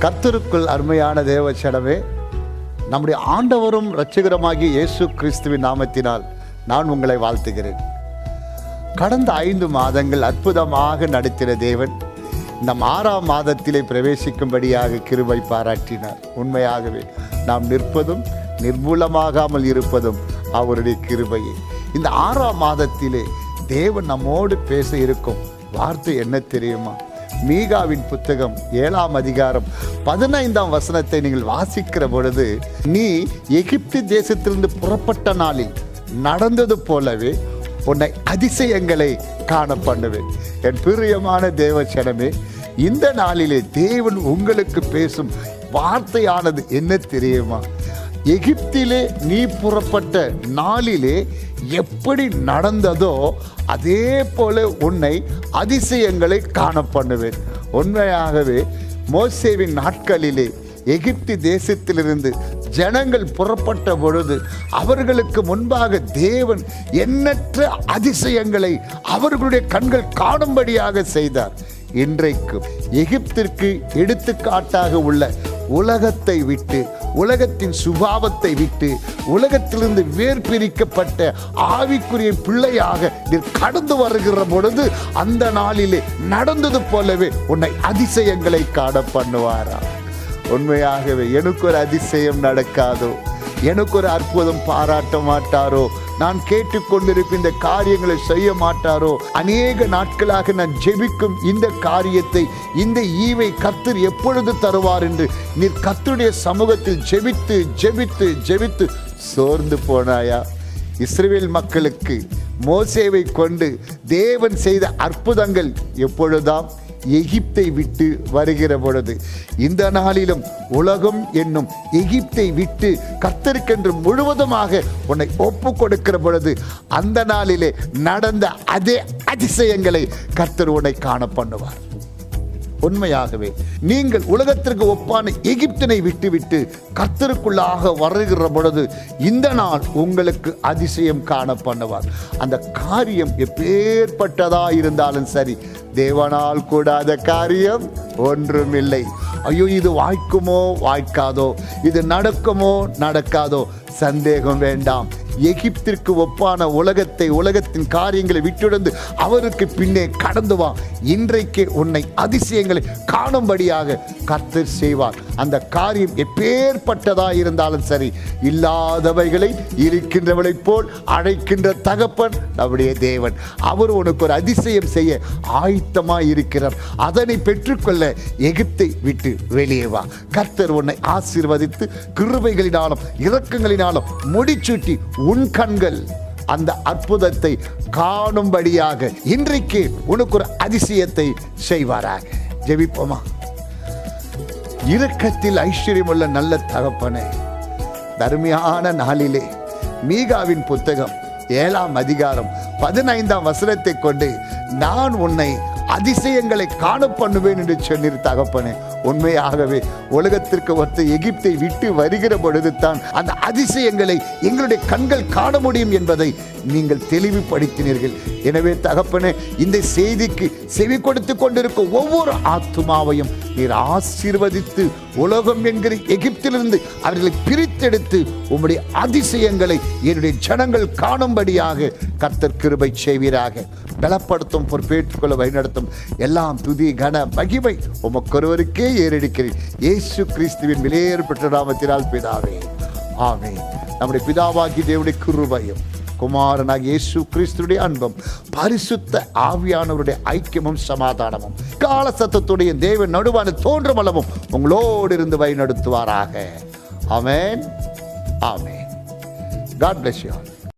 கர்த்தருக்குள் அருமையான தேவச்சடமே, நம்முடைய ஆண்டவரும் இரட்சகருமாகிய இயேசு கிறிஸ்துவின் நாமத்தினால் நான் உங்களை வாழ்த்துகிறேன். கடந்த 5 மாதங்கள் அற்புதமாக நடத்தின தேவன் நம் 6ஆம் மாதத்திலே பிரவேசிக்கும்படியாக கிருபை பாராட்டினார். உண்மையாகவே நாம் நிற்பதும் நிர்மூலமாகாமல் இருப்பதும் அவருடைய கிருபையே. இந்த 6ஆம் மாதத்திலே தேவன் நம்மோடு பேச இருக்கும் வார்த்தை என்ன தெரியுமா? மீகாவின் புத்தகம் 7ஆம் அதிகாரம் 15ஆம் வசனத்தை நீங்கள் வாசிக்கிற பொழுது, நீ எகிப்து தேசத்திலிருந்து புறப்பட்ட நாளில் நடந்தது போலவே உன்னை அதிசயங்களை காண பண்ணுவேன். என் பிரியமான தேவச்சனமே, இந்த நாளிலே தேவன் உங்களுக்கு பேசும் வார்த்தையானது என்ன தெரியுமா? எகிப்திலே நீ புறப்பட்ட நாளிலே எப்படி நடந்ததோ அதே போல உன்னை அதிசயங்களை காண பண்ணுவேன். உண்மையாகவே மோசேவின் நாட்களிலே எகிப்து தேசத்திலிருந்து ஜனங்கள் புறப்பட்ட பொழுது அவர்களுக்கு முன்பாக தேவன் எண்ணற்ற அதிசயங்களை அவர்களுடைய கண்கள் காணும்படியாக செய்தார். இன்றைக்கு எகிப்திற்கு எடுத்துக்காட்டாக உள்ள உலகத்தை விட்டு, உலகத்தின் சுபாவத்தை விட்டு, உலகத்திலிருந்து வேர் பிரிக்கப்பட்ட ஆவிக்குரிய பிள்ளையாக நீர் கடந்து வருகிற பொழுது அந்த நாளிலே நடந்தது போலவே உன்னை அதிசயங்களை காண பண்ணுவாரா? உண்மையாகவே எனக்கு ஒரு அதிசயம் நடக்காதோ, எனக்கு ஒரு அற்புதம் பாராட்ட மாட்டாரோ, நான் கேட்டுக்கொண்டிருக்கும் இந்த காரியங்களை செய்ய மாட்டாரோ? அநேக நாட்களாக நான் ஜெபிக்கும் இந்த காரியத்தை, இந்த ஈவை கர்த்தர் எப்பொழுது தருவார் என்று நீர் கர்த்தருடைய சமூகத்தில் ஜெபித்து ஜெபித்து ஜெபித்து சோர்ந்து போனாயா? இஸ்ரவேல் மக்களுக்கு மோசேவை கொண்டு தேவன் செய்த அற்புதங்கள் எப்பொழுதாம்? எகிப்தை விட்டு வருகிற பொழுது. இந்த நாளிலும் உலகம் என்னும் எகிப்தை விட்டு கர்த்தருக்கென்று முழுவதுமாக உன்னை ஒப்பு கொடுக்கிற பொழுது அந்த நாளிலே நடந்த அதே அதிசயங்களை கர்த்தர் உன்னை காண பண்ணுவார். உண்மையாகவே நீங்கள் உலகத்திற்கு ஒப்பான எகிப்தினை விட்டுவிட்டு கர்த்தருக்குள்ளாக வருகிற பொழுது இந்த நாள் உங்களுக்கு அதிசயம் காண பண்ணுவார். அந்த காரியம் எப்பேற்பட்டதா இருந்தாலும் சரி, தேவனால் கூடாத காரியம் ஒன்றுமில்லை. ஐயோ, இது வாய்க்குமோ வாய்க்காதோ, இது நடக்குமோ நடக்காதோ, சந்தேகம் வேண்டாம். எகிப்திற்கு ஒப்பான உலகத்தை, உலகத்தின் காரியங்களை விட்டுடந்து அவருக்கு பின்னே கடந்து வா. இன்றைக்கே உன்னை அதிசயங்களை காணும்படியாக கர்த்தர் செய்வார். அந்த காரியம் எப்பேற்பட்டதா இருந்தாலும் சரி, இல்லாதவைகளை இருக்கின்றவளை போல் அழைக்கின்ற தகப்பன் நம்முடைய தேவன். அவர் உனக்கு ஒரு அதிசயம் செய்ய ஆயத்தமாய் இருக்கிறார். அதனை பெற்றுக்கொள்ள எகிப்தை விட்டு வெளியே வா. கர்த்தர் உன்னை ஆசீர்வதித்து கிருபைகளினாலும் இரக்கங்களினாலும் முடிச்சூட்டி உன் கண்கள் அந்த அற்புதத்தை காணும்படியாக இன்றைக்கு உனக்கு ஒரு அதிசயத்தை செய்வாராக. ஜெபிப்போமா? இரக்கத்தில் ஐஸ்வர்யமுள்ள நல்ல தகப்பனே, தர்மியான நாளிலே மீகாவின் புத்தகம் 7ஆம் அதிகாரம் 15ஆம் வசனத்தை கொண்டு நான் உன்னை அதிசயங்களை காண பண்ணுவேன் என்று சொன்னீர் தகப்பனே. உண்மையாகவே உலகத்திற்கு ஒருத்த எகிப்தை விட்டு வருகிற பொழுது தான் அந்த அதிசயங்களை எங்களுடைய கண்கள் காண முடியும் என்பதை நீங்கள் தெளிவுபடுத்தினீர்கள். எனவே தகப்பனே, இந்த செய்திக்கு செவி கொடுத்து கொண்டிருக்கும் ஒவ்வொரு ஆத்துமாவையும் நீர் ஆசீர்வதித்து உலகம் என்கிற எகிப்திலிருந்து அவர்களை பிரித்தெடுத்து உம்முடைய அதிசயங்களை என்னுடைய ஜனங்கள் காணும்படியாக கர்த்தர் கிருபை செய்வீராக. பலப்படுத்தும், பொறுப்பேற்றுக்கொள்ள வழிநடத்தும் எல்லாம் துதி கன மகிமை உமக்கொருவருக்கே ஏறெடுக்கிறேன். இயேசு கிறிஸ்துவின் விலையேறப்பட்ட நாமத்தினால் பிதாவே, ஆமென். நம்முடைய பிதாவாகி தேவனுடைய கிருபையும் குமாரனாகிய இயேசு கிறிஸ்துடைய அன்பும் பரிசுத்த ஆவியானவருடைய ஐக்கியமும் சமாதானமும் கால சத்தத்துடைய தேவன் நடுவான தோன்றமளவும் உங்களோடு இருந்து வழி நடத்துவாராக. ஆமென், ஆமென். God bless you all.